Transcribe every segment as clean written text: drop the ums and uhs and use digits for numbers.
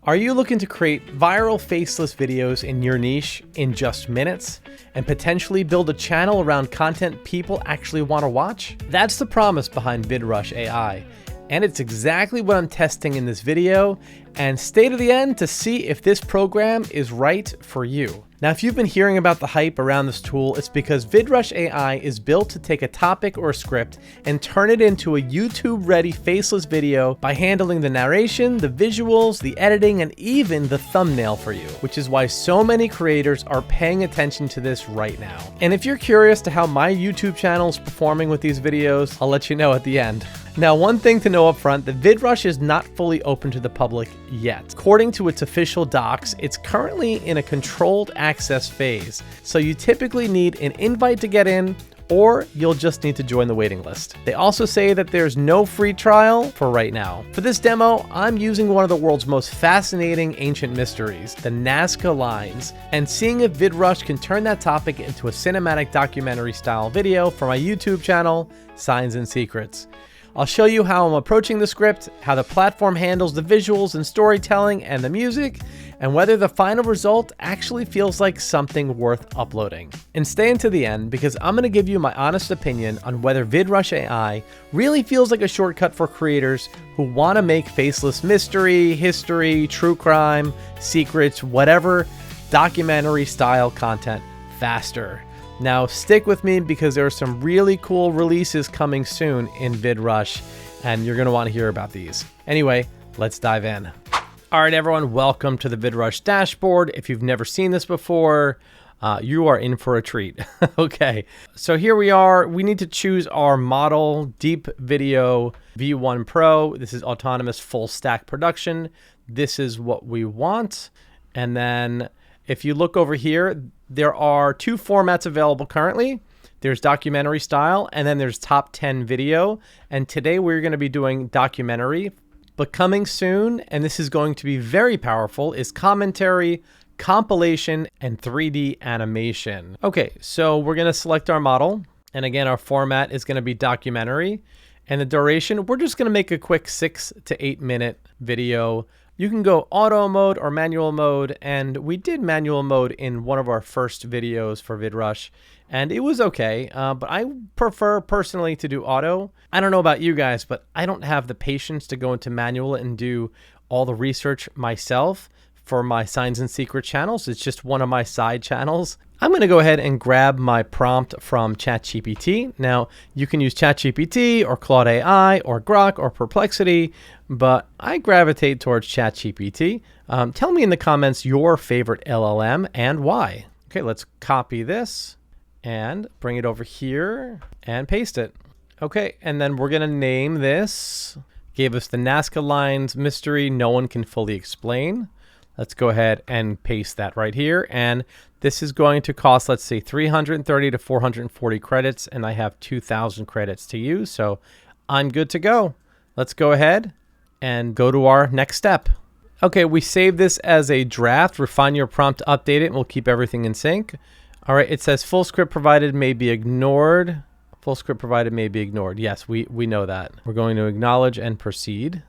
Are you looking to create viral faceless videos in your niche in just minutes and potentially build a channel around content people actually want to watch? That's the promise behind VidRush AI, and it's exactly what I'm testing in this video, and stay to the end to see if this program is right for you. Now, if you've been hearing about the hype around this tool, it's because VidRush AI is built to take a topic or a script and turn it into a YouTube-ready faceless video by handling the narration, the visuals, the editing, and even the thumbnail for you, which is why so many creators are paying attention to this right now. And if you're curious to how my YouTube channel is performing with these videos, I'll let you know at the end. Now, one thing to know up front, the VidRush is not fully open to the public yet. According to its official docs, it's currently in a controlled access phase, so you typically need an invite to get in, or you'll just need to join the waiting list. They also say that there's no free trial for right now. For this demo, I'm using one of the world's most fascinating ancient mysteries, the Nazca Lines, and seeing if VidRush can turn that topic into a cinematic documentary style video for my YouTube channel, Signs and Secrets. I'll show you how I'm approaching the script, how the platform handles the visuals and storytelling and the music, and whether the final result actually feels like something worth uploading. And stay until the end because I'm going to give you my honest opinion on whether VidRush AI really feels like a shortcut for creators who want to make faceless mystery, history, true crime, secrets, whatever documentary style content faster. Now stick with me because there are some really cool releases coming soon in VidRush, and you're going to want to hear about these. Anyway, let's dive in. All right, everyone, welcome to the VidRush dashboard. If you've never seen this before, you are in for a treat. Okay, so here we are. We need to choose our model, Deep Video V1 Pro. This is autonomous full stack production. This is what we want. And then if you look over here, there are two formats available currently. There's documentary style, and then there's top 10 video. And today we're going to be doing documentary, but coming soon, and this is going to be very powerful, is commentary, compilation, and 3D animation. Okay, so we're going to select our model. And again, our format is going to be documentary. And the duration, we're just going to make a quick 6 to 8 minute video. You can go auto mode or manual mode, and we did manual mode in one of our first videos for VidRush, and it was okay, but I prefer personally to do auto. I don't know about you guys, but I don't have the patience to go into manual and do all the research myself for my Signs and Secret channels. It's just one of my side channels. I'm going to go ahead and grab my prompt from ChatGPT. Now, you can use ChatGPT or Claude AI or Grok or Perplexity, but I gravitate towards ChatGPT. Tell me in the comments your favorite LLM and why. Okay, let's copy this and bring it over here and paste it. Okay, and then we're going to name this. Gave us the Nazca Lines mystery no one can fully explain. Let's go ahead and paste that right here. And this is going to cost, let's say, 330 to 440 credits, and I have 2,000 credits to use, so I'm good to go. Let's go ahead and go to our next step. Okay, we save this as a draft. Refine your prompt, update it, and we'll keep everything in sync. All right, it says full script provided may be ignored. Full script provided may be ignored. Yes, we know that. We're going to acknowledge and proceed.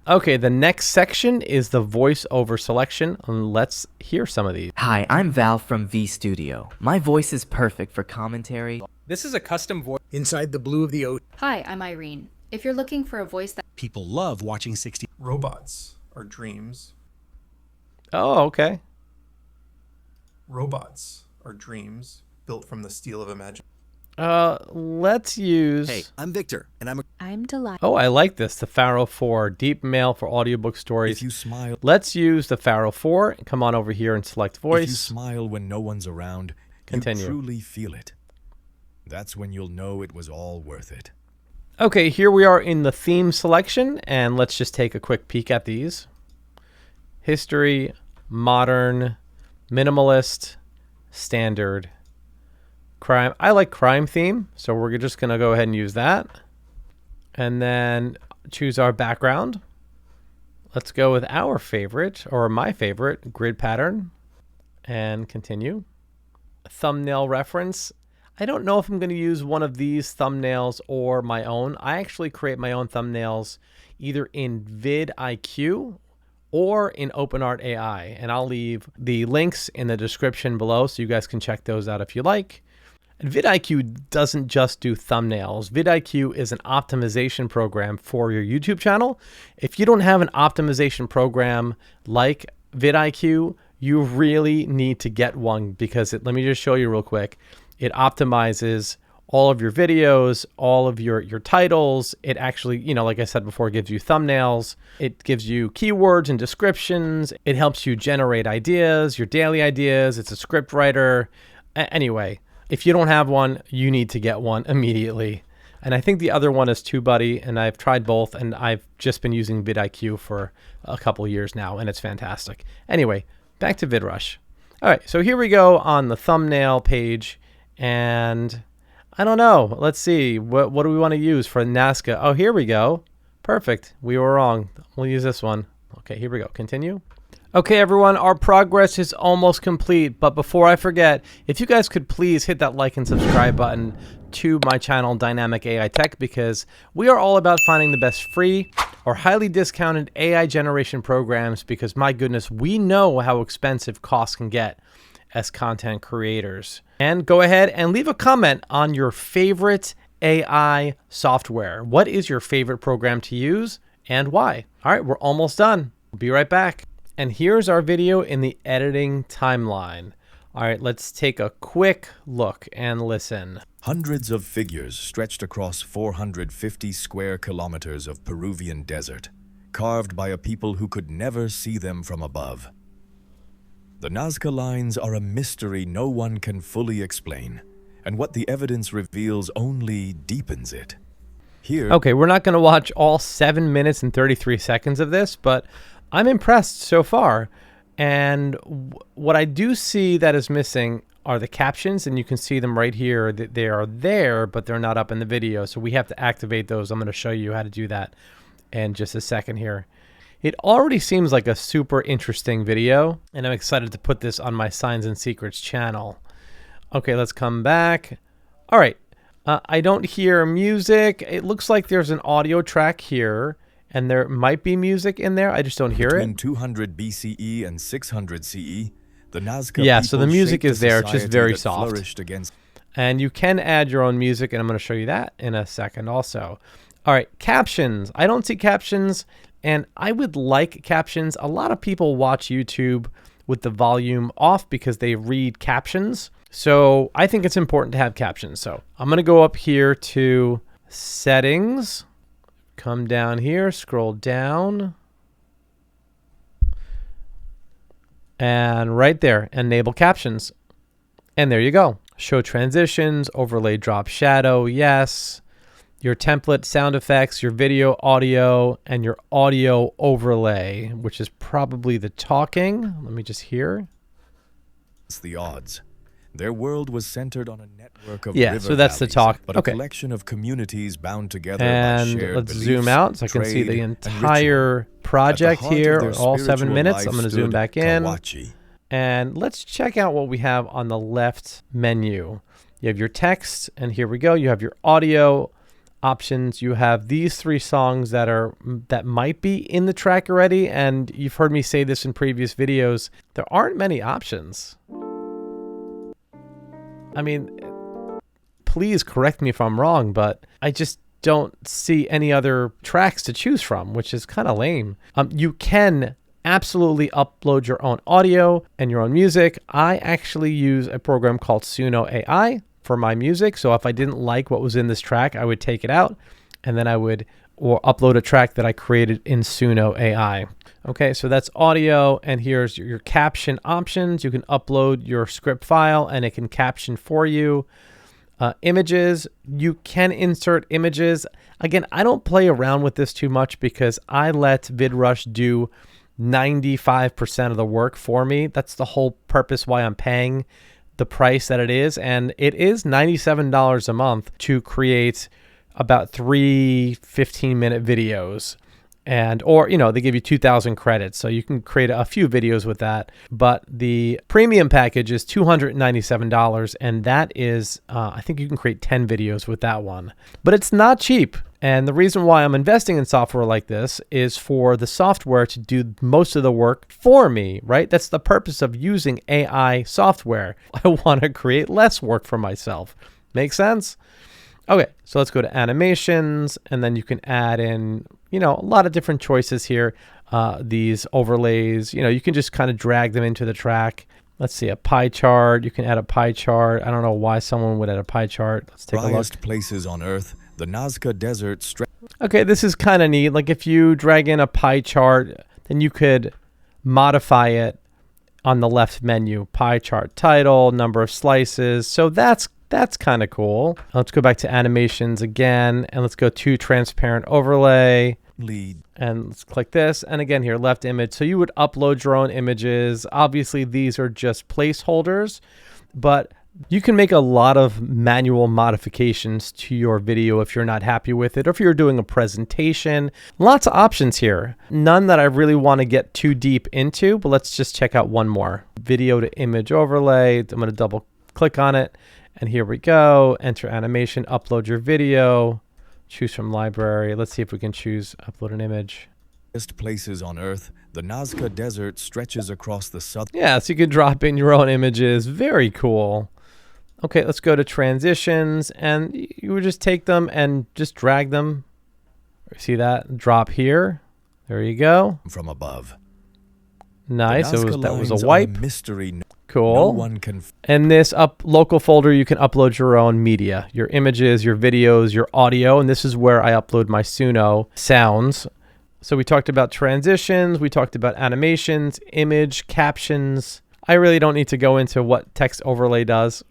Okay, the next section is the voiceover selection, and let's hear some of these. Hi, I'm Val from V Studio. My voice is perfect for commentary. This is a custom voice inside the blue of the ocean. Hi, I'm Irene. If you're looking for a voice that people love watching 60 robots are dreams. Oh, okay. Robots are dreams built from the steel of imagination. Let's use... Hey, I'm Victor, and I'm delighted. Oh, I like this. The Pharaoh 4, deep mail for audiobook stories. If you smile... Let's use the Pharaoh 4. Come on over here and select voice. If you smile when no one's around, continue. You truly feel it. That's when you'll know it was all worth it. Okay, here we are in the theme selection, and let's just take a quick peek at these. History, modern, minimalist, standard, crime. I like crime theme, so we're just going to go ahead and use that. And then choose our background. Let's go with our favorite, or my favorite, grid pattern, and continue. Thumbnail reference. I don't know if I'm going to use one of these thumbnails or my own. I actually create my own thumbnails either in vidIQ or in OpenArt AI. And I'll leave the links in the description below so you guys can check those out if you like. And vidIQ doesn't just do thumbnails. vidIQ is an optimization program for your YouTube channel. If you don't have an optimization program like vidIQ, you really need to get one, because let me just show you real quick. It optimizes all of your videos, all of your titles. It actually, like I said before, gives you thumbnails. It gives you keywords and descriptions. It helps you generate ideas, your daily ideas. It's a script writer. Anyway, if you don't have one, you need to get one immediately. And I think the other one is TubeBuddy, and I've tried both, and I've just been using vidIQ for a couple years now, and it's fantastic. Anyway, back to VidRush. All right, so here we go on the thumbnail page, and I don't know. Let's see. What do we want to use for Nazca? Oh, here we go. Perfect. We were wrong. We'll use this one. Okay, here we go. Continue. Okay, everyone, our progress is almost complete, but before I forget, if you guys could please hit that like and subscribe button to my channel, Dynamic AI Tech, because we are all about finding the best free or highly discounted AI generation programs, because my goodness, we know how expensive costs can get as content creators. And go ahead and leave a comment on your favorite AI software. What is your favorite program to use and why? All right, we're almost done. We'll be right back. And here's our video in the editing timeline. All right, let's take a quick look and listen. Hundreds of figures stretched across 450 square kilometers of Peruvian desert, carved by a people who could never see them from above. The Nazca lines are a mystery no one can fully explain, and what the evidence reveals only deepens it. Here, okay, we're not going to watch all 7 minutes and 33 seconds of this, but I'm impressed so far. And what I do see that is missing are the captions, and you can see them right here. They are there, but they're not up in the video, so we have to activate those. I'm going to show you how to do that in just a second here. It already seems like a super interesting video, and I'm excited to put this on my Signs and Secrets channel. Okay, let's come back. All right, I don't hear music. It looks like there's an audio track here, and there might be music in there. I just don't hear between it. 200 BCE and 600 CE, the Nazca yeah, so the people music shaped is there. It's just society very that soft. flourished against. And you can add your own music, and I'm going to show you that in a second also. All right, captions. I don't see captions, and I would like captions. A lot of people watch YouTube with the volume off because they read captions. So I think it's important to have captions. So I'm going to go up here to Settings, come down here, scroll down, and right there, enable captions. And there you go. Show transitions, overlay drop shadow, yes. Your template, sound effects, your video, audio, and your audio overlay, which is probably the talking. Let me just hear. It's the odds. Their world was centered on a network of yeah, river so that's the valleys, talk. but Okay. a collection of communities bound together by And shared let's beliefs, zoom out so I can see trade, the and entire ritual. project At the heart of here, their all 7 spiritual minutes. life I'm going to zoom stood back in. Kawachi. And let's check out what we have on the left menu. You have your text, and here we go. You have your audio options. You have these 3 songs that might be in the track already, and you've heard me say this in previous videos. There aren't many options. I mean, please correct me if I'm wrong, but I just don't see any other tracks to choose from, which is kind of lame. You can absolutely upload your own audio and your own music. I actually use a program called Suno AI for my music. So if I didn't like what was in this track, I would take it out, and then I would upload a track that I created in Suno AI. Okay, so that's audio, and here's your caption options. You can upload your script file and it can caption for you. Images, you can insert images. Again, I don't play around with this too much because I let VidRush do 95% of the work for me. That's the whole purpose why I'm paying the price that it is. And it is $97 a month to create about 3 15-minute videos. Or they give you 2,000 credits, so you can create a few videos with that. But the premium package is $297, and that is, I think you can create 10 videos with that one. But it's not cheap, And the reason why I'm investing in software like this is for the software to do most of the work for me, right? That's the purpose of using AI software. I want to create less work for myself. Make sense? Okay, so let's go to animations, and then you can add in, a lot of different choices here. These overlays, you can just kind of drag them into the track. Let's see, a pie chart. You can add a pie chart. I don't know why someone would add a pie chart. Let's take a look. Driest places on Earth, the Nazca Desert Okay, this is kind of neat. Like if you drag in a pie chart, then you could modify it on the left menu. Pie chart title, number of slices. So that's kind of cool. Let's go back to animations again, and let's go to transparent overlay. lead. And let's click this. And again here, left image. So you would upload your own images. Obviously, these are just placeholders, but you can make a lot of manual modifications to your video if you're not happy with it, or if you're doing a presentation. Lots of options here. None that I really want to get too deep into, but let's just check out one more. Video to image overlay. I'm going to double click on it. And here we go. Enter animation, upload your video, choose from library. Let's see if we can choose upload an image. Places on Earth, the Nazca Desert stretches across the southern. Yeah, so you can drop in your own images. Very cool. Okay, let's go to transitions, and you would just take them and just drag them. See that? Drop here. There you go. From above. Nice. The That was lines a are wipe. mystery. Cool. No one can. In this local folder, you can upload your own media, your images, your videos, your audio, and this is where I upload my Suno sounds. So we talked about transitions, we talked about animations, image, captions. I really don't need to go into what text overlay does,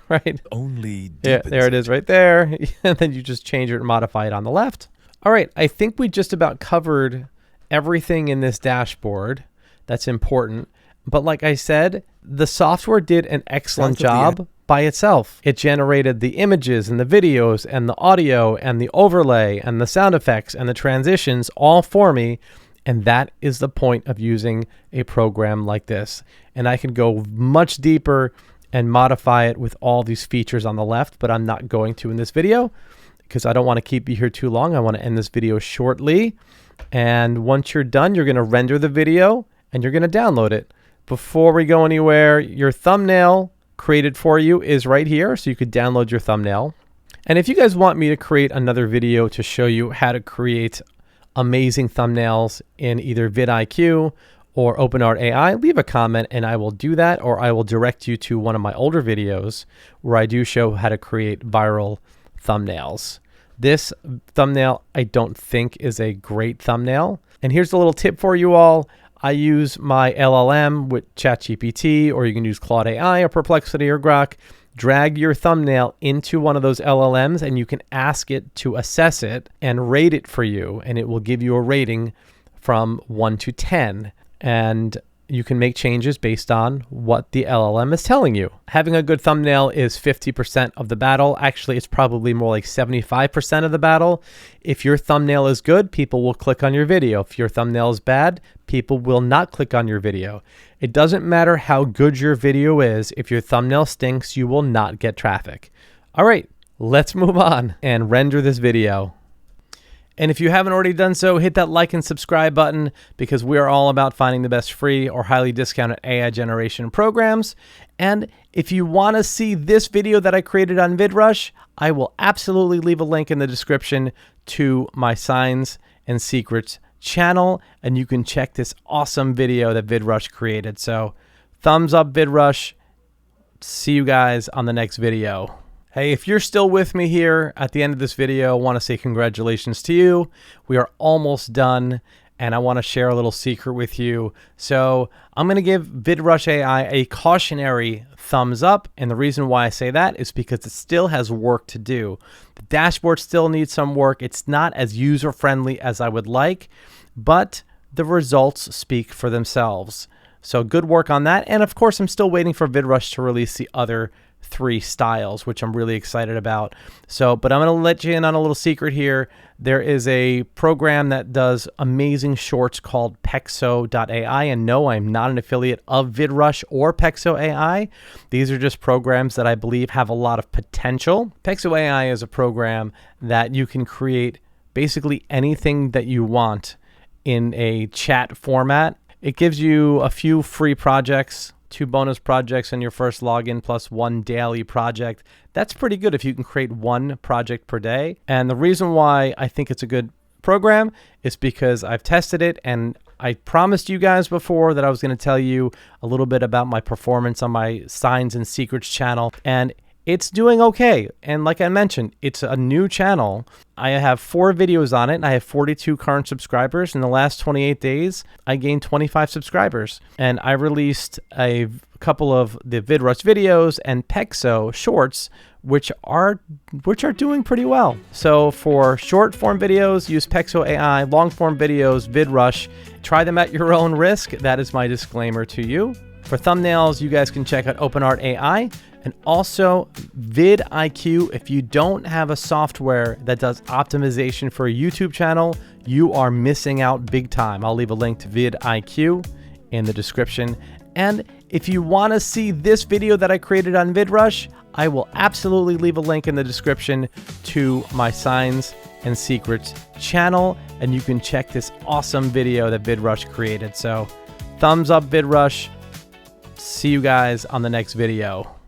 right? Only Yeah, there it is right there. And then you just change it and modify it on the left. All right, I think we just about covered everything in this dashboard that's important. But like I said, the software did an excellent job by itself. It generated the images and the videos and the audio and the overlay and the sound effects and the transitions all for me. And that is the point of using a program like this. And I can go much deeper and modify it with all these features on the left, but I'm not going to in this video because I don't want to keep you here too long. I want to end this video shortly. And once you're done, you're going to render the video and you're going to download it. Before we go anywhere, your thumbnail created for you is right here, so you could download your thumbnail. And if you guys want me to create another video to show you how to create amazing thumbnails in either vidIQ or OpenArt AI, leave a comment and I will do that, or I will direct you to one of my older videos where I do show how to create viral thumbnails. This thumbnail I don't think is a great thumbnail. And here's a little tip for you all. I use my LLM with ChatGPT, or you can use Claude AI or Perplexity or Grok. Drag your thumbnail into one of those LLMs and you can ask it to assess it and rate it for you. And it will give you a rating from 1 to 10. And you can make changes based on what the LLM is telling you. Having a good thumbnail is 50% of the battle. Actually, it's probably more like 75% of the battle. If your thumbnail is good, people will click on your video. If your thumbnail is bad, people will not click on your video. It doesn't matter how good your video is. If your thumbnail stinks, you will not get traffic. All right, let's move on and render this video. And if you haven't already done so, hit that like and subscribe button, because we are all about finding the best free or highly discounted AI generation programs. And if you want to see this video that I created on VidRush, I will absolutely leave a link in the description to my Signs and Secrets channel, and you can check this awesome video that VidRush created. So thumbs up, VidRush. See you guys on the next video. Hey, if you're still with me here at the end of this video, I want to say congratulations to you. We are almost done, and I want to share a little secret with you. So I'm going to give VidRush AI a cautionary thumbs up, and the reason why I say that is because it still has work to do. The dashboard still needs some work. It's not as user-friendly as I would like, but the results speak for themselves. So good work on that. And of course, I'm still waiting for VidRush to release the other 3 styles, which I'm really excited about. So, but I'm going to let you in on a little secret here. There is a program that does amazing shorts called Pexo.ai. And no, I'm not an affiliate of VidRush or Pexo AI. These are just programs that I believe have a lot of potential. Pexo AI is a program that you can create basically anything that you want in a chat format. It gives you a few free projects, 2 bonus projects in your first login, plus 1 daily project. That's pretty good if you can create 1 project per day. And the reason why I think it's a good program is because I've tested it, and I promised you guys before that I was going to tell you a little bit about my performance on my Signs and Secrets channel, and it's doing okay. And like I mentioned, it's a new channel. I have 4 videos on it, and I have 42 current subscribers. In the last 28 days, I gained 25 subscribers. And I released a couple of the VidRush videos and Pexo shorts, which are doing pretty well. So for short form videos, use Pexo AI. Long form videos, VidRush. Try them at your own risk. That is my disclaimer to you. For thumbnails, you guys can check out OpenArt AI and also vidIQ. If you don't have a software that does optimization for a YouTube channel, you are missing out big time. I'll leave a link to vidIQ in the description. And if you want to see this video that I created on VidRush, I will absolutely leave a link in the description to my Signs and Secrets channel, and you can check this awesome video that VidRush created. So thumbs up, VidRush. See you guys on the next video.